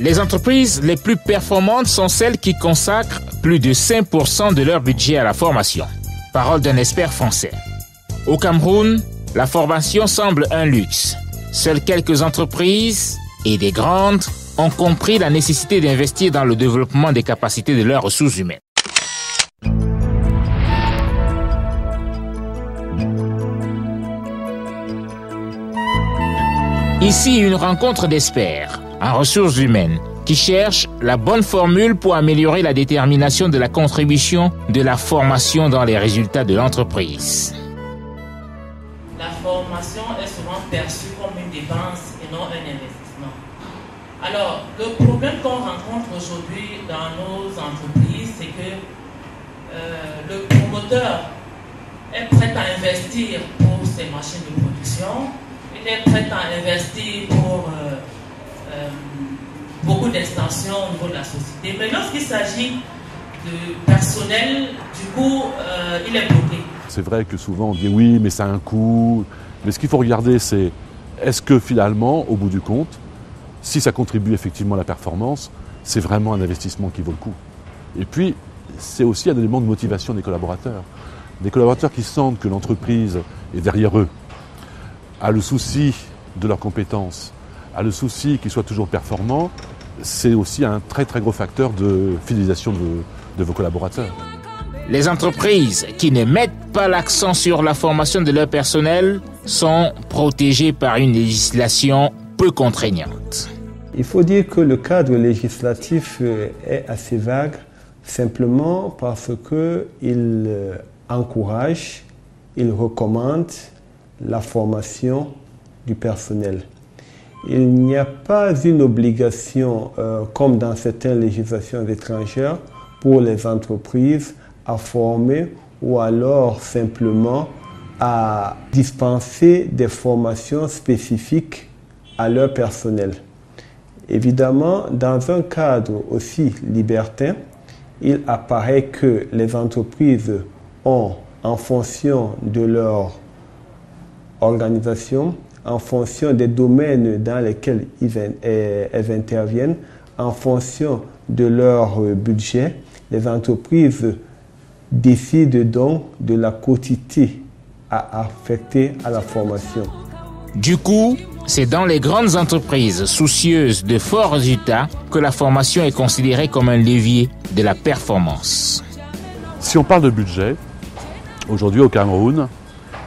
Les entreprises les plus performantes sont celles qui consacrent plus de 5% de leur budget à la formation. Parole d'un expert français. Au Cameroun, la formation semble un luxe. Seules quelques entreprises, et des grandes, ont compris la nécessité d'investir dans le développement des capacités de leurs ressources humaines. Ici, une rencontre d'experts en ressources humaines qui cherchent la bonne formule pour améliorer la détermination de la contribution de la formation dans les résultats de l'entreprise. La formation est souvent perçue comme une dépense et non un investissement. Alors, le problème qu'on rencontre aujourd'hui dans nos entreprises, c'est que le promoteur est prêt à investir pour ses machines de production, il est prêt à investir pour beaucoup d'extensions au niveau de la société. Mais lorsqu'il s'agit de personnel, du coup, il est bloqué. C'est vrai que souvent on dit oui, mais ça a un coût. Mais ce qu'il faut regarder, c'est est-ce que finalement, au bout du compte, si ça contribue effectivement à la performance, c'est vraiment un investissement qui vaut le coup. Et puis, c'est aussi un élément de motivation des collaborateurs. Des collaborateurs qui sentent que l'entreprise est derrière eux, a le souci de leurs compétences, a le souci qu'ils soient toujours performants, c'est aussi un très très gros facteur de fidélisation de vos collaborateurs. Les entreprises qui ne mettent pas l'accent sur la formation de leur personnel sont protégées par une législation peu contraignante. Il faut dire que le cadre législatif est assez vague, simplement parce qu'il encourage, il recommande la formation du personnel. Il n'y a pas une obligation, comme dans certaines législations étrangères, pour les entreprises à former ou alors simplement à dispenser des formations spécifiques à leur personnel. Évidemment, dans un cadre aussi libertin, il apparaît que les entreprises ont, en fonction de leur organisation, en fonction des domaines dans lesquels elles interviennent, en fonction de leur budget, les entreprises décident donc de la quantité à affecter à la formation. Du coup, c'est dans les grandes entreprises soucieuses de forts résultats que la formation est considérée comme un levier de la performance. Si on parle de budget, aujourd'hui au Cameroun,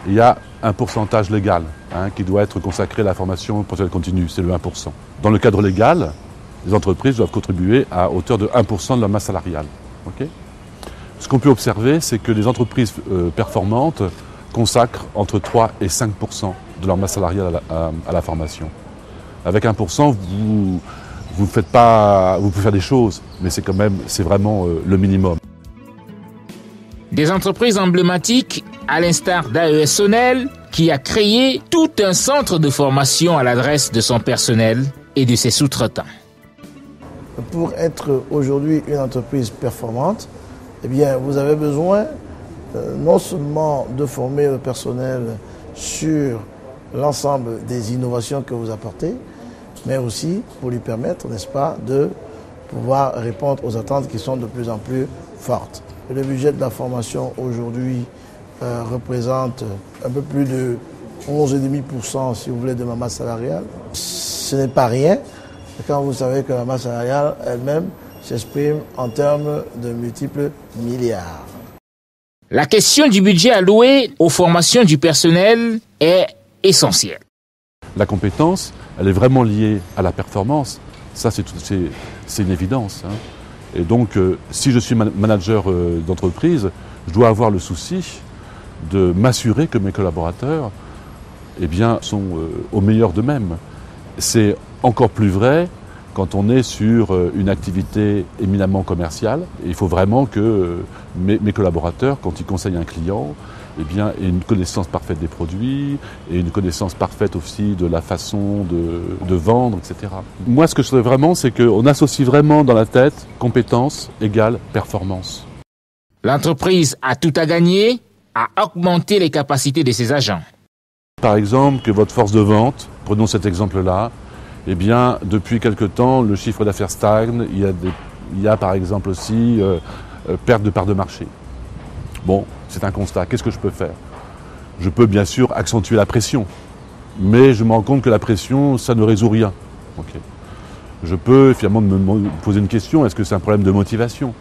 il y a un pourcentage légal qui doit être consacré à la formation professionnelle continue, c'est le 1%. Dans le cadre légal, les entreprises doivent contribuer à hauteur de 1% de leur masse salariale. Okay. Ce qu'on peut observer, c'est que les entreprises performantes consacrent entre 3 et 5% de leur masse salariale à la formation. Avec 1%, vous pouvez faire des choses, mais c'est vraiment le minimum. Des entreprises emblématiques, à l'instar d'AES-Sonel, qui a créé tout un centre de formation à l'adresse de son personnel et de ses sous-traitants. Pour être aujourd'hui une entreprise performante, eh bien, vous avez besoin non seulement de former le personnel sur l'ensemble des innovations que vous apportez, mais aussi pour lui permettre, n'est-ce pas, de pouvoir répondre aux attentes qui sont de plus en plus fortes. Le budget de la formation aujourd'hui représente un peu plus de 11,5% si vous voulez de ma masse salariale. Ce n'est pas rien quand vous savez que la masse salariale elle-même s'exprime en termes de multiples milliards. La question du budget alloué aux formations du personnel est essentielle. La compétence, elle est vraiment liée à la performance. Ça, c'est une évidence. Et donc, si je suis manager d'entreprise, je dois avoir le souci de m'assurer que mes collaborateurs sont au meilleur d'eux-mêmes. C'est encore plus vrai quand on est sur une activité éminemment commerciale. Il faut vraiment que mes collaborateurs, quand ils conseillent un client, aient une connaissance parfaite des produits et une connaissance parfaite aussi de la façon de vendre, etc. Moi, ce que je souhaite vraiment, c'est qu'on associe vraiment dans la tête compétence égale performance. L'entreprise a tout à gagner à augmenter les capacités de ses agents. Par exemple, que votre force de vente, prenons cet exemple-là, eh bien, depuis quelque temps, le chiffre d'affaires stagne. Il y a par exemple aussi perte de part de marché. Bon, c'est un constat. Qu'est-ce que je peux faire? Je peux bien sûr accentuer la pression, mais je me rends compte que la pression, ça ne résout rien. Okay. Je peux finalement me poser une question, est-ce que c'est un problème de motivation?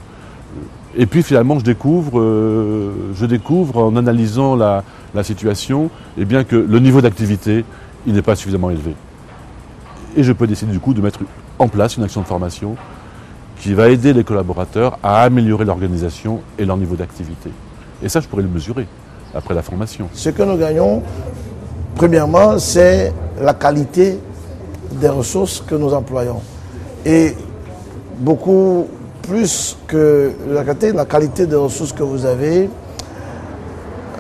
Et puis finalement, je découvre en analysant la situation, eh bien que le niveau d'activité, il n'est pas suffisamment élevé. Et je peux décider du coup de mettre en place une action de formation qui va aider les collaborateurs à améliorer l'organisation et leur niveau d'activité. Et ça, je pourrais le mesurer après la formation. Ce que nous gagnons, premièrement, c'est la qualité des ressources que nous employons. Et beaucoup plus que la qualité des ressources que vous avez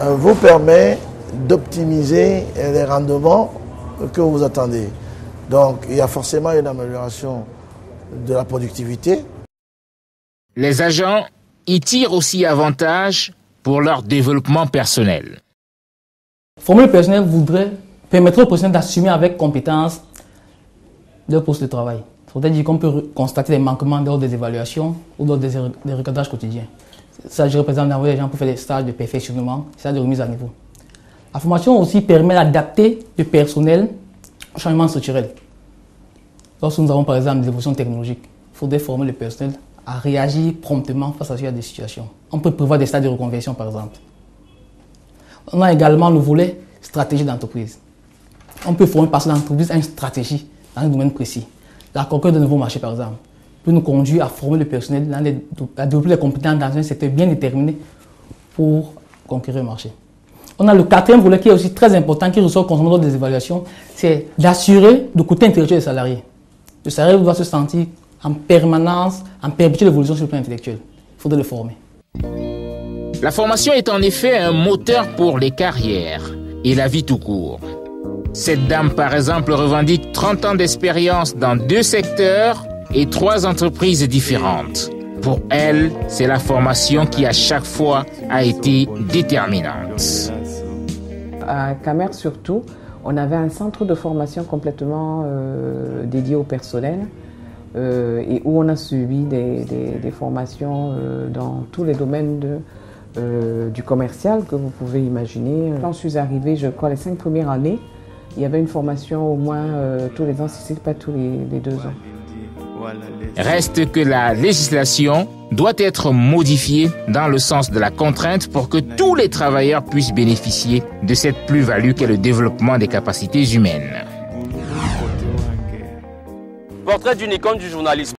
vous permet d'optimiser les rendements que vous attendez. Donc, il y a forcément une amélioration de la productivité. Les agents y tirent aussi avantage pour leur développement personnel. Former le personnel permettrait aux personnels d'assumer avec compétence leur poste de travail. C'est-à-dire qu'on peut constater des manquements lors des évaluations ou lors des recadrages quotidiens. Ça, je représente d'envoyer les gens pour faire des stages de perfectionnement, c'est-à-dire de remise à niveau. La formation aussi permet d'adapter le personnel au changement structurel. Lorsque nous avons par exemple des évolutions technologiques, il faudrait former le personnel à réagir promptement face à des situations. On peut prévoir des stades de reconversion par exemple. On a également le volet stratégie d'entreprise. On peut former par l'entreprise à une stratégie dans un domaine précis. La conquête de nouveaux marchés par exemple peut nous conduire à former le personnel, à développer les compétences dans un secteur bien déterminé pour conquérir le marché. On a le quatrième volet qui est aussi très important, qui ressort constamment des évaluations, c'est d'assurer le côté intellectuel des salariés. Le salarié doit se sentir en permanence, en perpétuelle évolution sur le plan intellectuel. Il faudrait le former. La formation est en effet un moteur pour les carrières et la vie tout court. Cette dame, par exemple, revendique 30 ans d'expérience dans 2 secteurs et 3 entreprises différentes. Pour elle, c'est la formation qui, à chaque fois, a été déterminante. À Camer surtout, on avait un centre de formation complètement dédié au personnel et où on a suivi des formations dans tous les domaines du commercial que vous pouvez imaginer. Quand je suis arrivée, je crois, les 5 premières années, il y avait une formation au moins tous les ans, si ce n'est pas tous les 2 ans. Reste que la législation doit être modifiée dans le sens de la contrainte pour que tous les travailleurs puissent bénéficier de cette plus-value qu'est le développement des capacités humaines. Portrait d'une icône du journalisme.